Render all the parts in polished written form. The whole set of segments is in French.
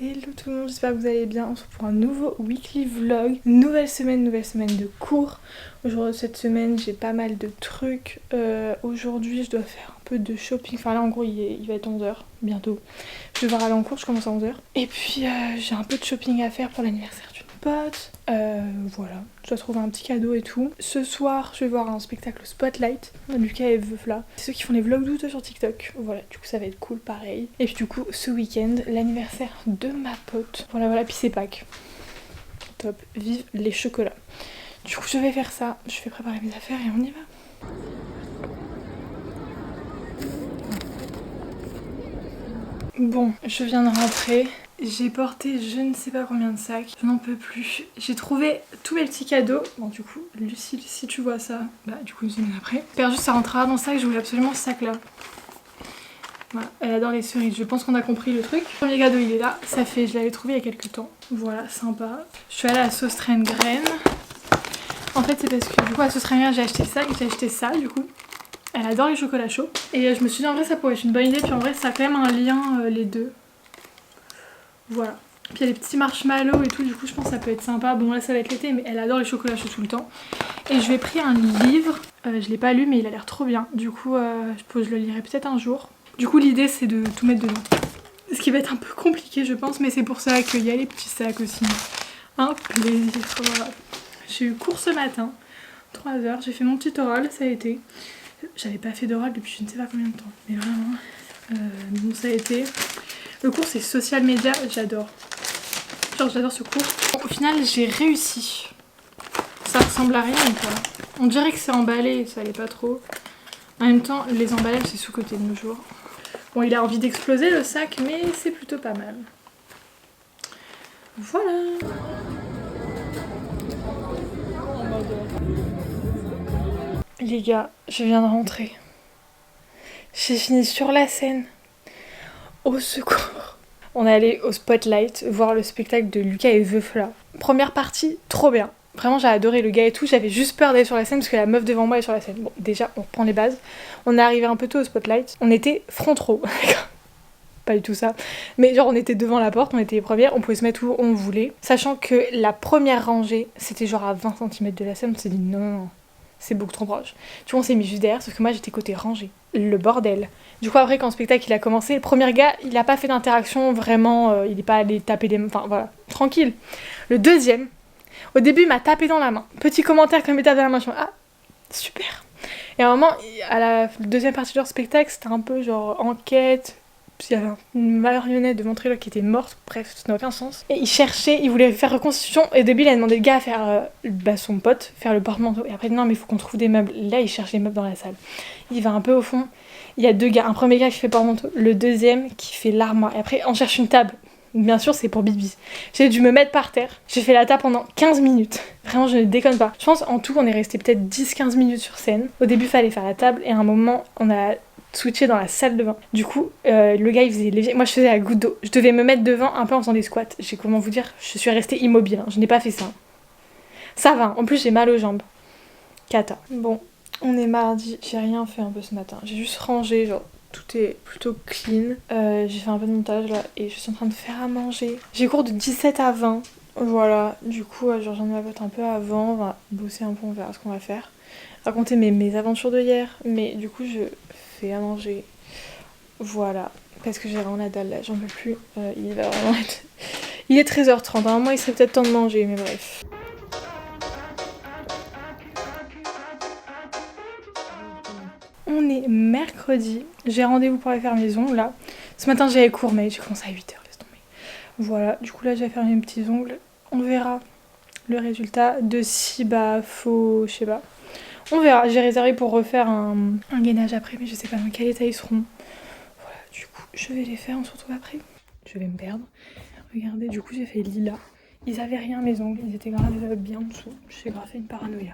Hello tout le monde, j'espère que vous allez bien. On se retrouve pour un nouveau weekly vlog. Nouvelle semaine de cours. Aujourd'hui, cette semaine, j'ai pas mal de trucs. Aujourd'hui, je dois faire un peu de shopping. Enfin là, en gros, il va être 11h bientôt. Je vais devoir aller en cours, je commence à 11h. Et puis, j'ai un peu de shopping à faire pour l'anniversaire d'une pote. Voilà, je dois trouver un petit cadeau et tout. Ce soir, je vais voir un spectacle Spotlight. Lucas et Veuf là. C'est ceux qui font les vlogs d'août sur TikTok. Voilà, du coup, ça va être cool pareil. Et puis, du coup, ce week-end, l'anniversaire de ma pote. Voilà, puis c'est Pâques. Top, vive les chocolats. Du coup, je vais faire ça. Je vais préparer mes affaires et on y va. Bon, je viens de rentrer. J'ai porté je ne sais pas combien de sacs. Je n'en peux plus. J'ai trouvé tous mes petits cadeaux. Bon, du coup, Lucie, si tu vois ça, bah du coup, une semaine après. J'espère juste que ça rentrera dans le sac. Je voulais absolument ce sac là. Voilà, elle adore les cerises. Je pense qu'on a compris le truc. Le premier cadeau, il est là. Ça fait, je l'avais trouvé il y a quelques temps. Voilà, sympa. Je suis allée à Sauce Train Graine. En fait, c'est parce que du coup, à Sauce Train Graine, j'ai acheté ça. J'ai acheté ça, du coup. Elle adore les chocolats chauds. Et je me suis dit, en vrai, ça pourrait être une bonne idée. Puis en vrai, ça a quand même un lien, les deux. Voilà. Puis il y a les petits marshmallows et tout, du coup je pense que ça peut être sympa. Bon là ça va être l'été, mais elle adore les chocolats chauds tout le temps. Et je vais pris un livre, je l'ai pas lu mais il a l'air trop bien. Du coup je le lirai peut-être un jour. Du coup l'idée c'est de tout mettre dedans. Ce qui va être un peu compliqué je pense, mais c'est pour ça qu'il y a les petits sacs aussi. Un plaisir, voilà. J'ai eu cours ce matin, 3h, j'ai fait mon petit oral, ça a été. J'avais pas fait d'oral depuis je ne sais pas combien de temps, mais vraiment, bon ça a été. Le cours c'est social media, j'adore. Genre j'adore ce cours. Bon, au final j'ai réussi. Ça ressemble à rien ou pas? On dirait que c'est emballé, ça allait pas trop. En même temps les emballages c'est sous-côté de nos jours. Bon il a envie d'exploser le sac mais c'est plutôt pas mal. Voilà. Les gars, je viens de rentrer. J'ai fini sur la scène. Au secours. On est allé au Spotlight voir le spectacle de Lucas et Veuf là. Première partie, trop bien. Vraiment j'ai adoré le gars et tout, j'avais juste peur d'aller sur la scène parce que la meuf devant moi est sur la scène. Bon déjà on reprend les bases. On est arrivé un peu tôt au Spotlight. On était front row. Pas du tout ça. Mais genre on était devant la porte, on était les premières, on pouvait se mettre où on voulait. Sachant que la première rangée, c'était genre à 20 cm de la scène, on s'est dit non. C'est beaucoup trop proche. Du coup on s'est mis juste derrière, sauf que moi j'étais côté rangée. Le bordel. Du coup après quand le spectacle il a commencé, le premier gars il a pas fait d'interaction vraiment, il est pas allé taper des mains, enfin voilà, tranquille. Le deuxième, au début il m'a tapé dans la main. Petit commentaire quand il m'a tapé dans la main, je me dis ah super. Et à un moment, à la deuxième partie de leur spectacle, c'était un peu genre enquête. Il y avait une marionnette de ventriloque qui était morte, bref, ça n'a aucun sens. Et il cherchait, il voulait faire reconstitution, et au début il a demandé le gars à faire, son pote, faire le porte-manteau. Et après, non, mais il faut qu'on trouve des meubles. Là, il cherche les meubles dans la salle. Il va un peu au fond, il y a deux gars, un premier gars qui fait porte-manteau, le deuxième qui fait l'armoire. Et après, on cherche une table. Bien sûr, c'est pour Bibi. J'ai dû me mettre par terre. J'ai fait la table pendant 15 minutes. Vraiment, je ne déconne pas. Je pense en tout, on est resté peut-être 10-15 minutes sur scène. Au début, il fallait faire la table, et à un moment, on a switché dans la salle de bain. Du coup, le gars il faisait léger. Moi je faisais la goutte d'eau. Je devais me mettre devant un peu en faisant des squats. J'ai comment vous dire, je suis restée immobile. Hein. Je n'ai pas fait ça. Ça va. En plus j'ai mal aux jambes. Cata. Bon, on est mardi. J'ai rien fait un peu ce matin. J'ai juste rangé. Genre tout est plutôt clean. J'ai fait un peu de montage là et je suis en train de faire à manger. J'ai cours de 17 à 20. Voilà. Du coup, je rejoins ma pote un peu avant. On va bosser un peu. On verra ce qu'on va faire. Raconter mes aventures de hier. Mais du coup, je fais à manger. Voilà, parce que j'ai vraiment la dalle là, j'en peux plus. Il va vraiment être. Il est 13h30, à un moment il serait peut-être temps de manger, mais bref. On est mercredi, j'ai rendez-vous pour aller faire mes ongles là. Ce matin j'avais cours, mais j'ai commencé à 8h, laisse tomber. Voilà, du coup là je vais faire mes petits ongles. On verra le résultat de si bah faux, je sais pas. On verra, j'ai réservé pour refaire un gainage après, mais je sais pas dans quel état ils seront. Voilà, du coup je vais les faire, on se retrouve après. Je vais me perdre. Regardez, du coup j'ai fait lilas. Ils avaient rien mes ongles, ils étaient gravés bien en dessous. J'ai grave fait une paranoïa.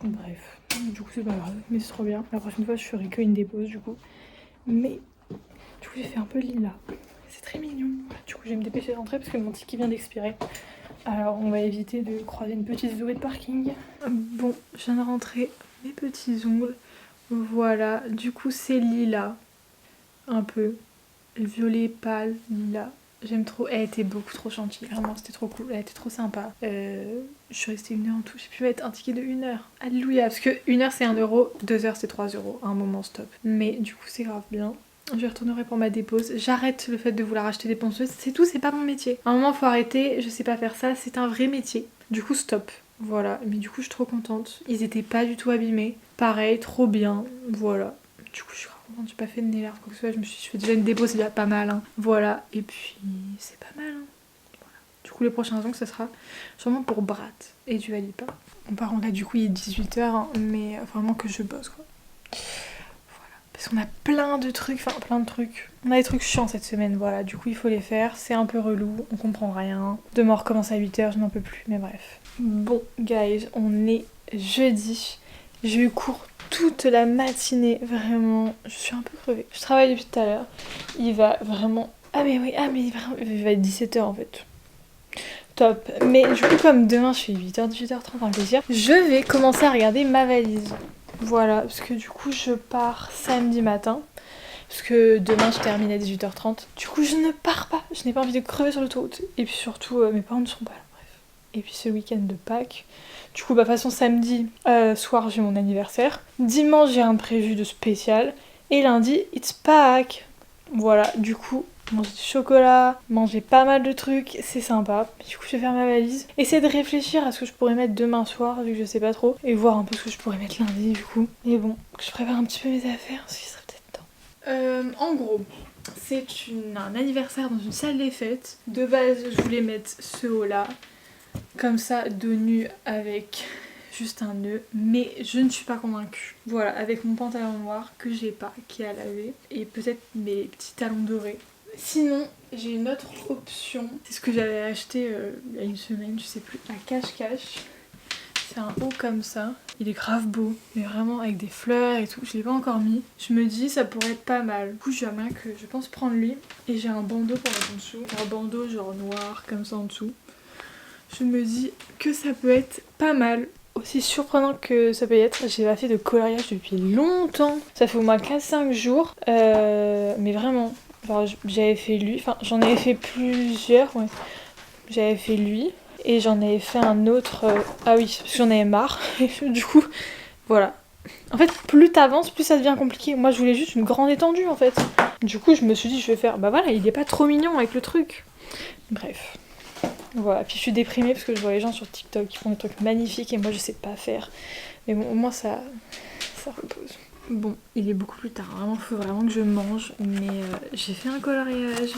Bref, du coup c'est pas grave, mais c'est trop bien. La prochaine fois je ferai que une dépose du coup. Mais du coup j'ai fait un peu lilas. C'est très mignon. Du coup je vais me dépêcher d'entrer parce que mon ticket vient d'expirer. Alors on va éviter de croiser une petite zoé de parking. Bon, je viens de rentrer mes petits ongles. Voilà, du coup c'est lilas. Un peu. Violet pâle, lilas. J'aime trop, elle était beaucoup trop gentille, vraiment c'était trop cool, elle était trop sympa. Je suis restée 1 heure en tout, j'ai pu mettre un ticket de 1 heure. Alléluia, parce que 1 heure c'est 1 euro, 2 heures c'est 3 euros, à un moment stop. Mais du coup c'est grave bien. Je retournerai pour ma dépose. J'arrête le fait de vouloir acheter des ponceuses, c'est tout, c'est pas mon métier. À un moment faut arrêter, je sais pas faire ça, c'est un vrai métier. Du coup stop. Voilà, mais du coup je suis trop contente. Ils étaient pas du tout abîmés. Pareil, trop bien, voilà. Du coup je suis grave contente, j'ai pas fait de nail art quoi que ce soit, je fais déjà une dépose, c'est déjà pas mal. Hein. Voilà, et puis c'est pas mal. Hein. Voilà. Du coup les prochains ongles ça sera sûrement pour Brat et du Alipa. Bon par contre là du coup il est 18h, hein, mais vraiment que je bosse quoi. Parce qu'on a plein de trucs, enfin plein de trucs. On a des trucs chiants cette semaine, voilà. Du coup, il faut les faire. C'est un peu relou, on comprend rien. Demain, on recommence à 8h, je n'en peux plus, mais bref. Bon, guys, on est jeudi. J'ai eu cours toute la matinée, vraiment. Je suis un peu crevée. Je travaille depuis tout à l'heure. Il va vraiment... Ah mais oui, vraiment... Il va être 17h en fait. Top. Mais du coup, comme demain, je fais 8h, 18h30, un plaisir. Je vais commencer à regarder ma valise. Voilà, parce que du coup je pars samedi matin, parce que demain je termine à 18h30. Du coup je ne pars pas, je n'ai pas envie de crever sur l'autoroute. Et puis surtout mes parents ne sont pas là, bref. Et puis ce week-end de Pâques. Du coup, façon samedi soir j'ai mon anniversaire. Dimanche j'ai un prévu de spécial. Et lundi, it's Pâques. Voilà, du coup, manger du chocolat, manger pas mal de trucs, c'est sympa. Du coup, je vais faire ma valise. Essayer de réfléchir à ce que je pourrais mettre demain soir, vu que je sais pas trop. Et voir un peu ce que je pourrais mettre lundi, du coup. Et bon, que je prépare un petit peu mes affaires, ce qui serait peut-être temps. En gros, c'est un anniversaire dans une salle des fêtes. De base, je voulais mettre ce haut-là, comme ça, dos nu avec juste un nœud, mais je ne suis pas convaincue. Voilà, avec mon pantalon noir que j'ai pas, qui est à laver, et peut-être mes petits talons dorés. Sinon, j'ai une autre option. C'est ce que j'avais acheté il y a une semaine, je sais plus, à cache-cache. C'est un haut comme ça. Il est grave beau, mais vraiment avec des fleurs et tout. Je l'ai pas encore mis. Je me dis ça pourrait être pas mal. Du coup, j'ai un que je pense prendre lui. Et j'ai un bandeau pour mettre en dessous. Un bandeau genre noir comme ça en dessous. Je me dis que ça peut être pas mal. Aussi surprenant que ça peut être, j'ai pas fait de coloriage depuis longtemps. Ça fait au moins 4-5 jours. Mais vraiment, j'avais fait lui. Enfin, j'en avais fait plusieurs. Ouais. J'avais fait lui. Et j'en avais fait un autre. Ah oui, parce que j'en avais marre. Du coup, voilà. En fait, plus t'avances, plus ça devient compliqué. Moi, je voulais juste une grande étendue en fait. Du coup, je me suis dit, je vais faire. Bah voilà, il est pas trop mignon avec le truc. Bref. Voilà, puis je suis déprimée parce que je vois les gens sur TikTok qui font des trucs magnifiques et moi je sais pas faire. Mais bon, au moins ça repose. Bon, il est beaucoup plus tard, vraiment, faut vraiment que je mange. Mais j'ai fait un coloriage.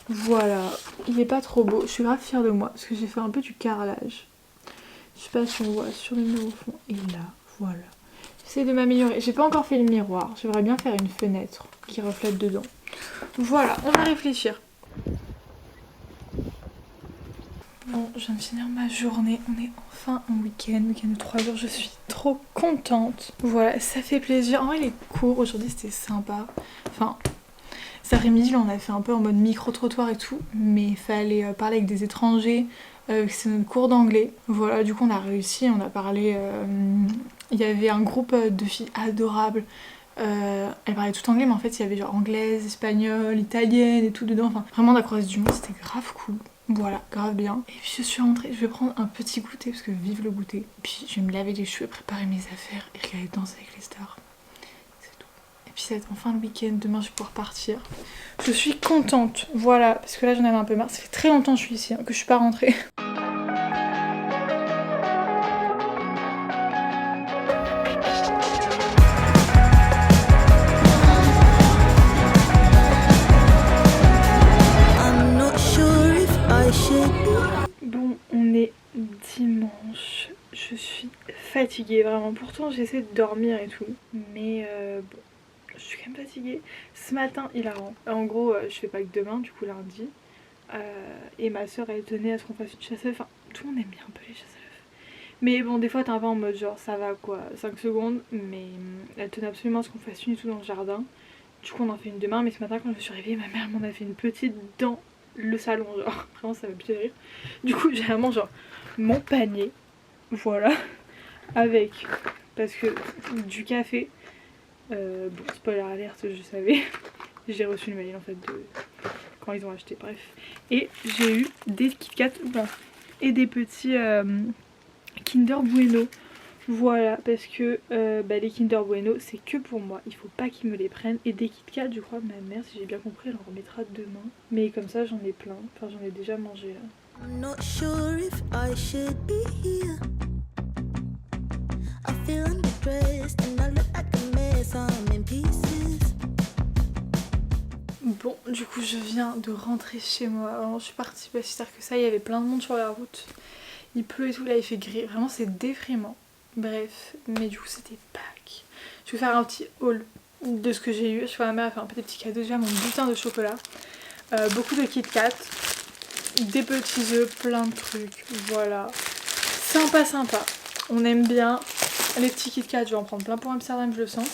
Voilà, il est pas trop beau. Je suis grave fière de moi parce que j'ai fait un peu du carrelage. Je sais pas si on voit sur le mur au fond. Et là, voilà. J'essaie de m'améliorer. J'ai pas encore fait le miroir. J'aimerais bien faire une fenêtre qui reflète dedans. Voilà, on va réfléchir. Bon, je viens de finir ma journée, on est enfin en week-end de 3 jours, je suis trop contente. Voilà, ça fait plaisir. En vrai, les cours aujourd'hui c'était sympa. Enfin, cet après-midi, là, on a fait un peu en mode micro-trottoir et tout, mais il fallait parler avec des étrangers, c'est notre cours d'anglais. Voilà, du coup, on a réussi, on a parlé. Il y avait un groupe de filles adorables. Elles parlaient tout anglais, mais en fait, il y avait genre anglaise, espagnole, italienne et tout dedans. Enfin, vraiment, la croisée du monde, c'était grave cool. Voilà, grave bien. Et puis je suis rentrée, je vais prendre un petit goûter parce que vive le goûter. Et puis je vais me laver les cheveux, préparer mes affaires et regarder Danser avec les stars. C'est tout. Et puis ça va être enfin le week-end, demain je vais pouvoir partir. Je suis contente, voilà, parce que là j'en avais un peu marre. Ça fait très longtemps que je suis ici, hein, que je suis pas rentrée. Bon, on est dimanche. Je suis fatiguée, vraiment. Pourtant, j'essaie de dormir et tout. Mais bon, je suis quand même fatiguée. Ce matin, hilarant. En gros, je fais pas que demain, du coup, lundi. Et ma soeur, elle tenait à ce qu'on fasse une chasse à l'œuf. Enfin, tout le monde aime bien un peu les chasses à l'œuf. Mais bon, des fois, t'es un peu en mode genre, ça va quoi, 5 secondes. Mais elle tenait absolument à ce qu'on fasse une et tout dans le jardin. Du coup, on en fait une demain. Mais ce matin, quand je me suis réveillée, ma mère m'en a fait une petite dans le salon, genre. Vraiment, ça m'a bien rire. Du coup, j'ai vraiment genre mon panier. Voilà. Avec, parce que du café. Bon, spoiler alerte, je savais. J'ai reçu le mail en fait quand ils ont acheté, bref. Et j'ai eu des Kit Kat et des petits Kinder Bueno. Voilà, parce que les Kinder Bueno c'est que pour moi, il faut pas qu'ils me les prennent. Et des Kit Kat, je crois que ma mère, si j'ai bien compris, elle en remettra demain. Mais comme ça j'en ai plein, enfin j'en ai déjà mangé là. I'm not sure if I should be here. I feel underdressed and I look like a mess, I'm in pieces. Bon, du coup je viens de rentrer chez moi. Alors, je suis partie pas si tard que ça, il y avait plein de monde sur la route. Il pleut et tout, là il fait gris, vraiment c'est défrimant. Bref, mais du coup c'était Pâques. Je vais faire un petit haul de ce que j'ai eu. Je vois ma mère a fait un peu des petits cadeaux, déjà mon butin de chocolat. Beaucoup de Kit Kat, des petits œufs, plein de trucs, voilà. Sympa, on aime bien les petits Kit Kat, je vais en prendre plein pour Amsterdam, je le sens.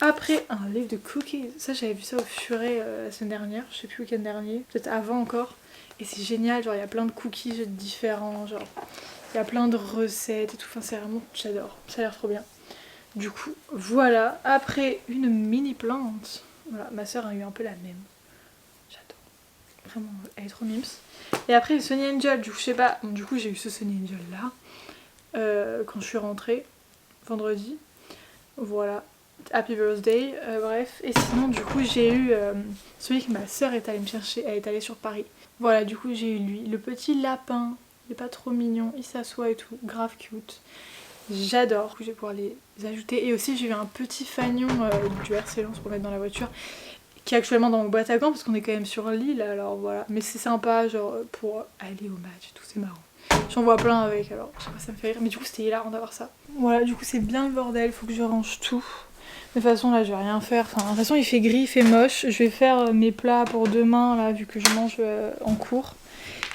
Après, un livre de cookies, ça j'avais vu ça au Furet la semaine dernière, je sais plus le week-end dernier, peut-être avant encore. Et c'est génial, genre il y a plein de cookies différents, genre il y a plein de recettes et tout, enfin c'est vraiment, j'adore, ça a l'air trop bien. Du coup, voilà, après une mini plante, voilà, ma soeur a eu un peu la même, j'adore, vraiment, elle est trop mimes. Et après Sonny Angel, du coup je sais pas, bon, du coup j'ai eu ce Sonny Angel là, quand je suis rentrée, vendredi, voilà. Happy birthday, bref. Et sinon du coup j'ai eu celui que ma soeur est allée me chercher, elle est allée sur Paris. Voilà, du coup j'ai eu lui, le petit lapin, il est pas trop mignon, il s'assoit et tout, grave cute. J'adore, du coup je vais pouvoir les ajouter. Et aussi j'ai eu un petit fanion du RC Lens pour mettre dans la voiture, qui est actuellement dans mon boîte à gants parce qu'on est quand même sur l'île, alors voilà. Mais c'est sympa, genre pour aller au match et tout, c'est marrant. J'en vois plein avec, alors je sais pas, ça me fait rire, mais du coup c'était hilarant d'avoir ça. Voilà, du coup c'est bien le bordel, faut que je range tout. De toute façon là je vais rien faire, enfin de toute façon il fait gris, il fait moche. Je vais faire mes plats pour demain là vu que je mange en cours.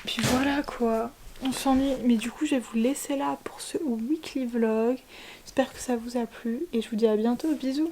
Puis voilà quoi, on s'ennuie. Mais du coup je vais vous laisser là pour ce weekly vlog. J'espère que ça vous a plu et je vous dis à bientôt, bisous.